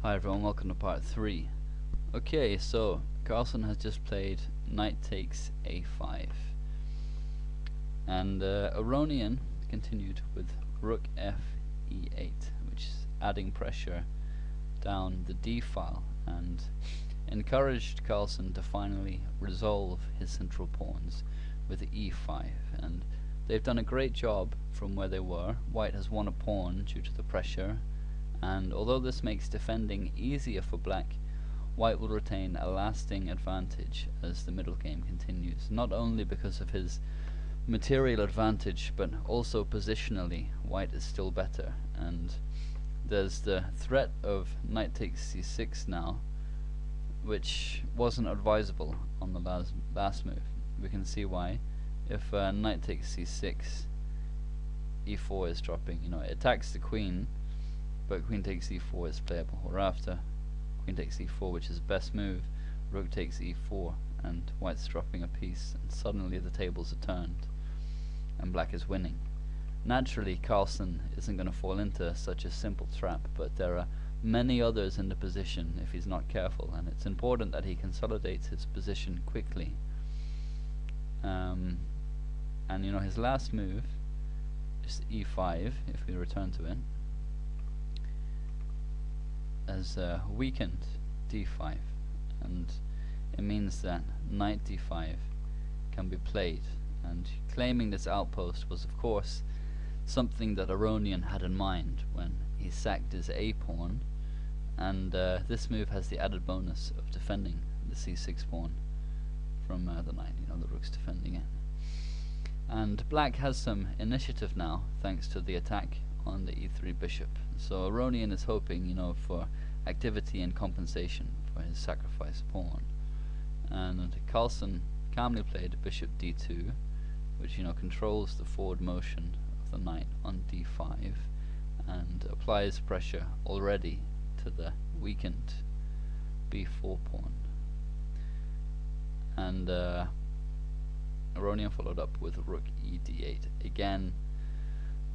Hi everyone, welcome to part 3. Okay, so Carlsen has just played knight takes a5, and Aronian continued with rook f e8, which is adding pressure down the d file and encouraged Carlsen to finally resolve his central pawns with e5, and they've done a great job from where they were. White has won a pawn due to the pressure, and although this makes defending easier for black, white will retain a lasting advantage as the middle game continues, not only because of his material advantage but also positionally. White is still better, and there's the threat of knight takes c6 now, which wasn't advisable on the last move. We can see why. If knight takes c6, e4 is dropping. It attacks the queen, but queen takes e4 is playable. Or after queen takes e4, which is the best move, rook takes e4, and white's dropping a piece, and suddenly the tables are turned, and black is winning. Naturally, Carlsen isn't going to fall into such a simple trap, but there are many others in the position if he's not careful, and it's important that he consolidates his position quickly. And his last move is e5, if we return to it, has weakened d5, and it means that knight d5 can be played, and claiming this outpost was of course something that Aronian had in mind when he sacked his a pawn, and this move has the added bonus of defending the c6 pawn from the knight. The rook's defending it, and black has some initiative now thanks to the attack on the e3 bishop. So Aronian is hoping, for activity and compensation for his sacrificed pawn. And Carlsen calmly played bishop d2, which controls the forward motion of the knight on d5 and applies pressure already to the weakened b4 pawn. And Aronian followed up with rook e d8, again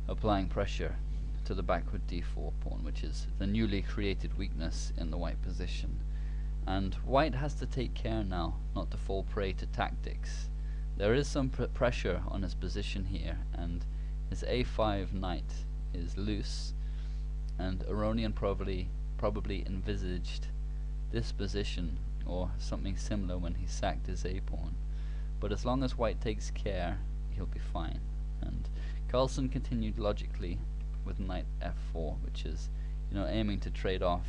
applying pressure to the backward d4 pawn, which is the newly created weakness in the white position. And white has to take care now not to fall prey to tactics. There is some pressure on his position here, and his a5 knight is loose, and Aronian probably envisaged this position or something similar when he sacked his a pawn. But as long as white takes care, he'll be fine. And Carlsen continued logically with knight f4, which is aiming to trade off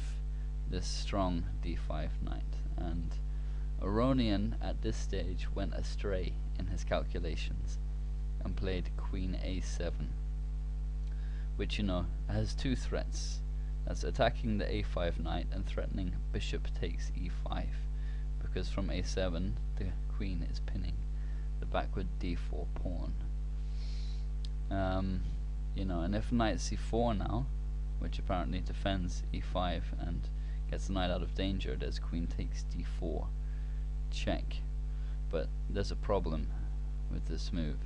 this strong d5 knight. And Aronian at this stage went astray in his calculations and played queen a7, which has two threats. That's attacking the a5 knight and threatening bishop takes e5, because from a7 the queen is pinning the backward d4 pawn. And if knight c4 now, which apparently defends e5 and gets the knight out of danger, there's queen takes d4 check. But there's a problem with this move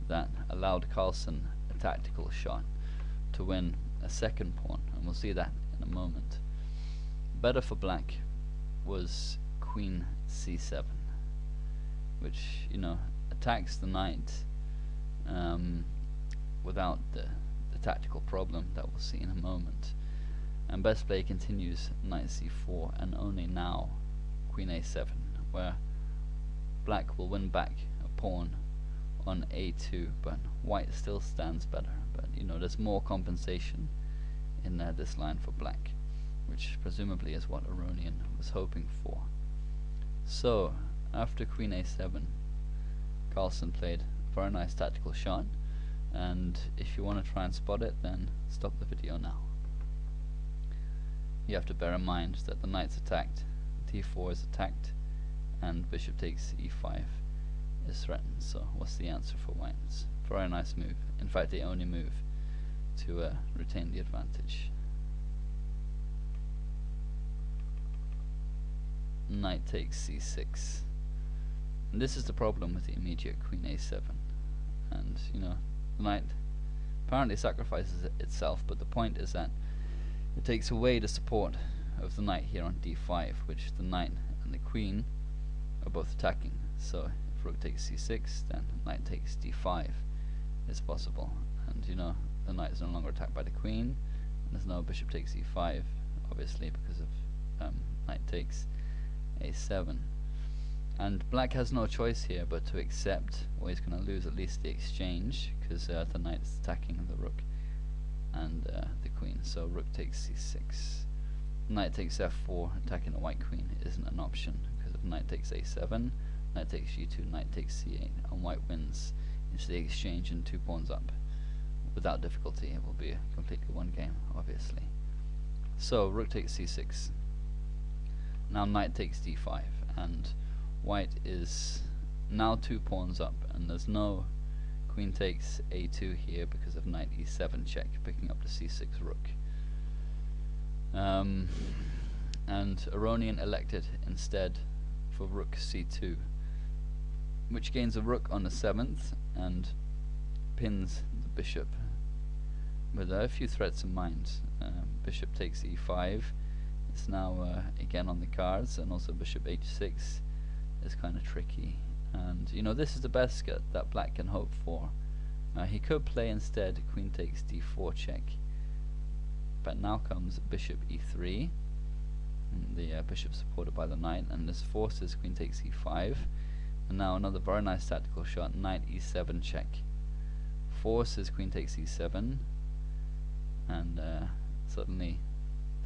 that allowed Carlsen a tactical shot to win a second pawn, and we'll see that in a moment. Better for black was queen c7, which attacks the knight without the tactical problem that we'll see in a moment. And best play continues knight c4, and only now queen a7, where black will win back a pawn on a2, but white still stands better. But there's more compensation in this line for black, which presumably is what Aronian was hoping for. So after queen a7, Carlsen played a very nice tactical shot, and if you want to try and spot it, then stop the video now. You have to bear in mind that the knight's attacked, d4 is attacked, and bishop takes e5 is threatened. So what's the answer for white? It's a very nice move, in fact the only move to retain the advantage. Knight takes c6, and this is the problem with the immediate queen a7. And the knight apparently sacrifices itself, but the point is that it takes away the support of the knight here on d5, which the knight and the queen are both attacking. So if rook takes c6, then knight takes d5 is possible, and you know the knight is no longer attacked by the queen, and there's no bishop takes e5, obviously, because of knight takes a7. And black has no choice here but to accept, or he's going to lose at least the exchange, because the knight is attacking the rook and the queen. So rook takes c6. Knight takes f4, attacking the white queen isn't an option, because if knight takes a7, knight takes g2, knight takes c8, and white wins into the exchange and 2 pawns up. Without difficulty, it will be a completely one game, obviously. So rook takes c6. Now knight takes d5, and white is now 2 pawns up, and there's no queen takes a2 here because of knight e7 check, picking up the c6 rook. And Aronian elected instead for rook c2, which gains a rook on the 7th and pins the bishop with a few threats in mind. Bishop takes e5 is now again on the cards, and also bishop h6 is kind of tricky. And you know, this is the best that black can hope for. He could play instead queen takes d4 check, but now comes bishop e3, and the bishop supported by the knight, and this forces queen takes e5, and now another very nice tactical shot, knight e7 check, forces queen takes e7, and suddenly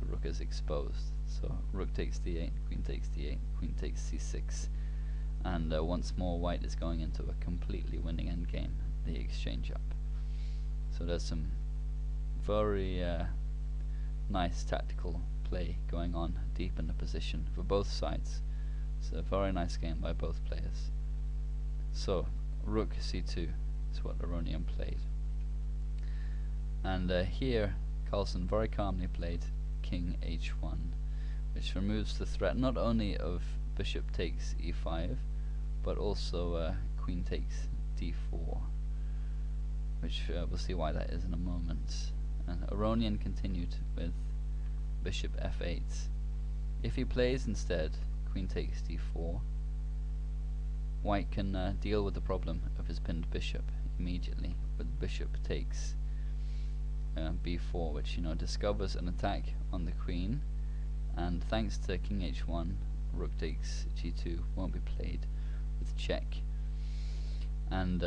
the rook is exposed. So rook takes d8, queen takes d8, queen takes c6, and once more white is going into a completely winning endgame, the exchange up. So there's some very nice tactical play going on deep in the position for both sides. It's a very nice game by both players. So rook c2 is what Aronian played, and here Carlsen very calmly played king h1, which removes the threat not only of bishop takes e5, but also queen takes d4, which we'll see why that is in a moment. And Aronian continued with bishop f8. If he plays instead queen takes d4, white can deal with the problem of his pinned bishop immediately with bishop takes b4, which you know discovers an attack on the queen, and thanks to king h1, rook takes g2 won't be played with check. And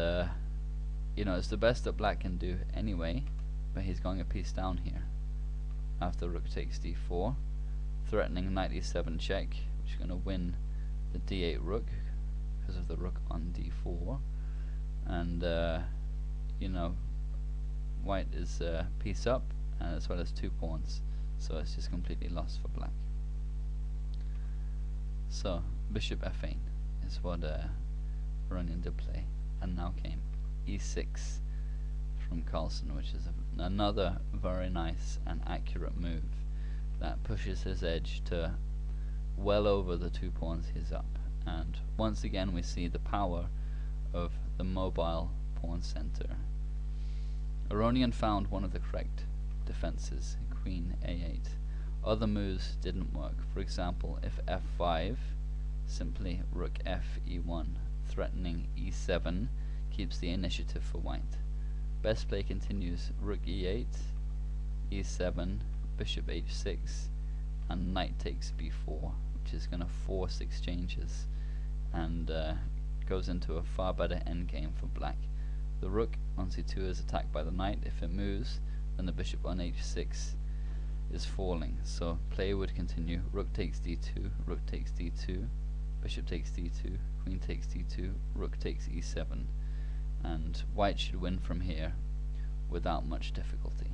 you know, it's the best that black can do anyway, but he's going a piece down here after rook takes d4, threatening knight e7 check, which is going to win the d8 rook because of the rook on d4, and you know, white is piece up, and as well as 2 pawns, so it's just completely lost for black. So bishop f8 is what Aronian did play, and now came e6 from Carlsen, which is another very nice and accurate move that pushes his edge to well over the 2 pawns he's up. And once again we see the power of the mobile pawn center. Aronian found one of the correct defenses, queen a8. Other moves didn't work. For example, if f5, simply rook f e1, threatening e7, keeps the initiative for white. Best play continues rook e8, e7, bishop h6, and knight takes b4, which is going to force exchanges and goes into a far better endgame for black. The rook on c2 is attacked by the knight. If it moves, then the bishop on h6 is falling. So play would continue. Rook takes d2, rook takes d2, bishop takes d2, queen takes d2, rook takes e7, and white should win from here without much difficulty.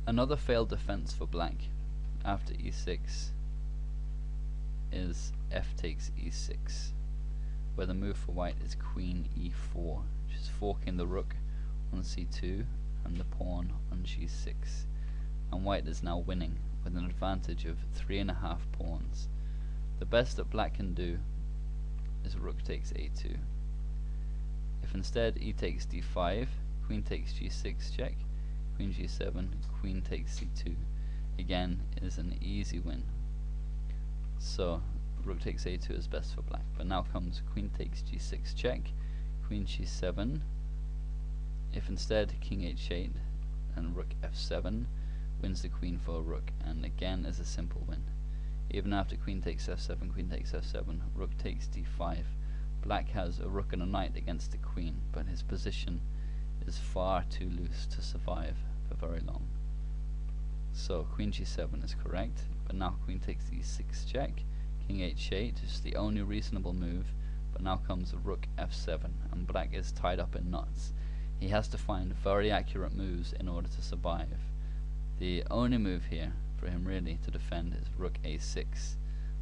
Another failed defense for black after e6 is f takes e6, where the move for white is queen e4, which is forking the rook on c2 and the pawn on g6, and white is now winning with an advantage of 3.5 pawns. The best that black can do is rook takes a2. If instead e takes d5, queen takes g6 check, queen g7, queen takes c2, again is an easy win. So rook takes a2 is best for black. But now comes queen takes g6 check, queen g7. If instead king h8 and rook f7 wins the queen for a rook, and again is a simple win. Even after queen takes f7, queen takes f7, rook takes d5. Black has a rook and a knight against the queen, but his position is far too loose to survive for very long. So queen g7 is correct, but now queen takes e6 check, king h8 is the only reasonable move, but now comes rook f7, and black is tied up in knots. He has to find very accurate moves in order to survive. The only move here for him really to defend is rook a6.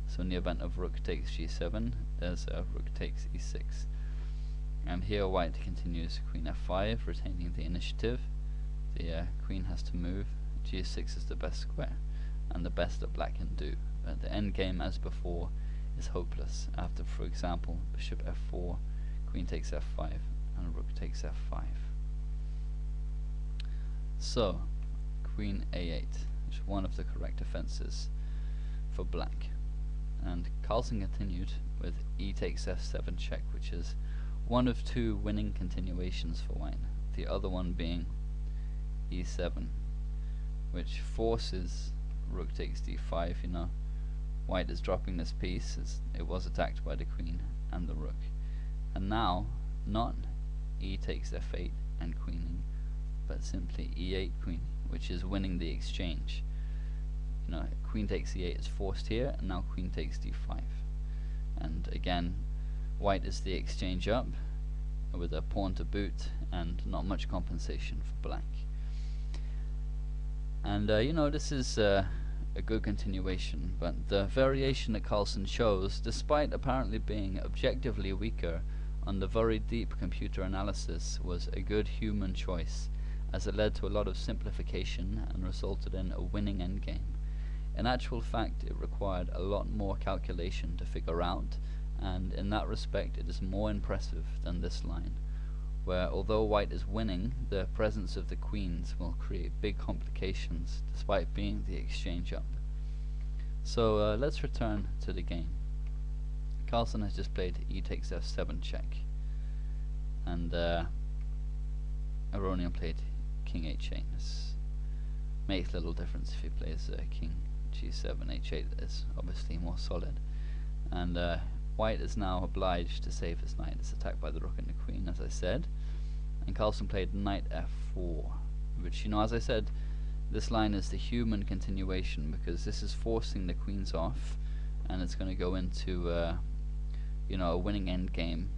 So in the event of rook takes g7, there's rook takes e6. And here white continues queen f5, retaining the initiative. The queen has to move. g6 is the best square, and the best that black can do. But the endgame, as before, is hopeless after, for example, bishop f4, queen takes f5, and rook takes f5. So, queen a8 is one of the correct defenses for black. And Carlsen continued with e takes f7 check, which is one of two winning continuations for white, the other one being e7, which forces rook takes d5. You know, white is dropping this piece as it was attacked by the queen and the rook. And now, not e takes f8 and queening, but simply e8 queening, which is winning the exchange. You know, queen takes e8 is forced here, and now queen takes d5. And again, white is the exchange up with a pawn to boot, and not much compensation for black. And you know, this is a good continuation, but the variation that Carlsen shows, despite apparently being objectively weaker on the very deep computer analysis, was a good human choice, as it led to a lot of simplification and resulted in a winning endgame. In actual fact, it required a lot more calculation to figure out, and in that respect it is more impressive than this line, where although white is winning, the presence of the queens will create big complications despite being the exchange up. So let's return to the game. Carlsen has just played e takes f7 check, and Aronian played king h8. This makes little difference if he plays king g7. h8 is obviously more solid, and white is now obliged to save his knight. It's attacked by the rook and the queen, as I said. And Carlsen played knight f4, which, you know, as I said, this line is the human continuation, because this is forcing the queens off, and it's going to go into you know, a winning endgame.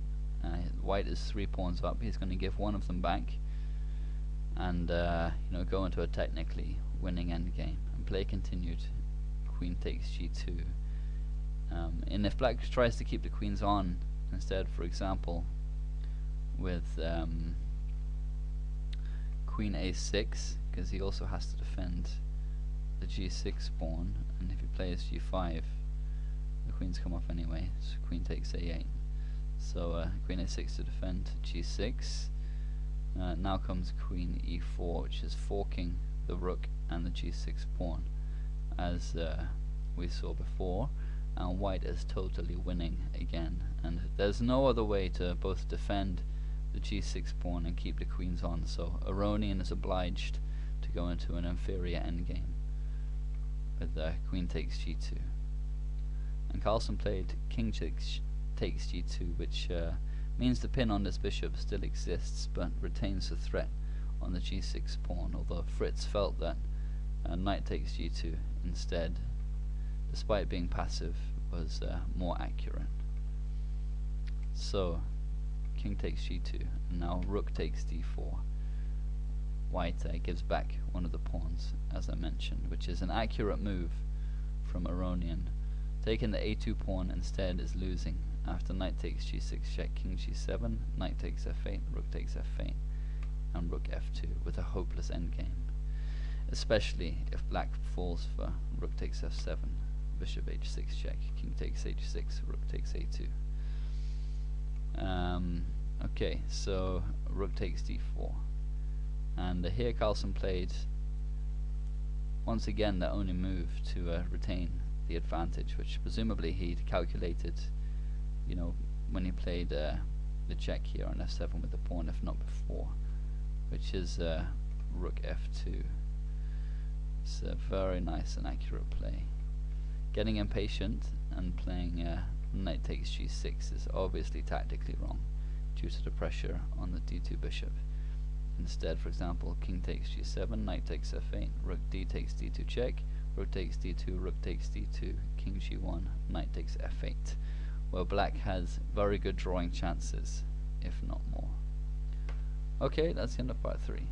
White is 3 pawns up. He's going to give one of them back, and you know, go into a technically winning endgame. And play continued. Queen takes g2. And if black tries to keep the queens on instead, for example, with queen a6, because he also has to defend the g6 pawn, and if he plays g5, the queens come off anyway, so queen takes a8. So queen a6 to defend g6. Now comes queen e4, which is forking the rook and the g6 pawn, as we saw before, and white is totally winning again. And there's no other way to both defend the g6 pawn and keep the queens on, so Aronian is obliged to go into an inferior endgame with queen takes g2. And Carlsen played king takes g2, which means the pin on this bishop still exists but retains the threat on the g6 pawn, although Fritz felt that knight takes g2 instead, despite being passive, was more accurate. So king takes g2, and now rook takes d4. White gives back one of the pawns, as I mentioned, which is an accurate move from Aronian. Taking the a2 pawn instead is losing. After knight takes g6 check, king g7, knight takes f8, rook takes f8, and rook f2, with a hopeless endgame, especially if black falls for rook takes f7, bishop h6 check, king takes h6, rook takes a2. Okay, so rook takes d4, and here Carlsen played once again the only move to retain the advantage, which presumably he'd calculated, you know, when he played the check here on f7 with the pawn, if not before, which is rook f2. It's a very nice and accurate play. Getting impatient and playing knight takes g6 is obviously tactically wrong due to the pressure on the d2 bishop. Instead, for example, king takes g7, knight takes f8, rook d takes d2 check, rook takes d2, rook takes d2, king g1, knight takes f8, where black has very good drawing chances, if not more. Okay, that's the end of part 3.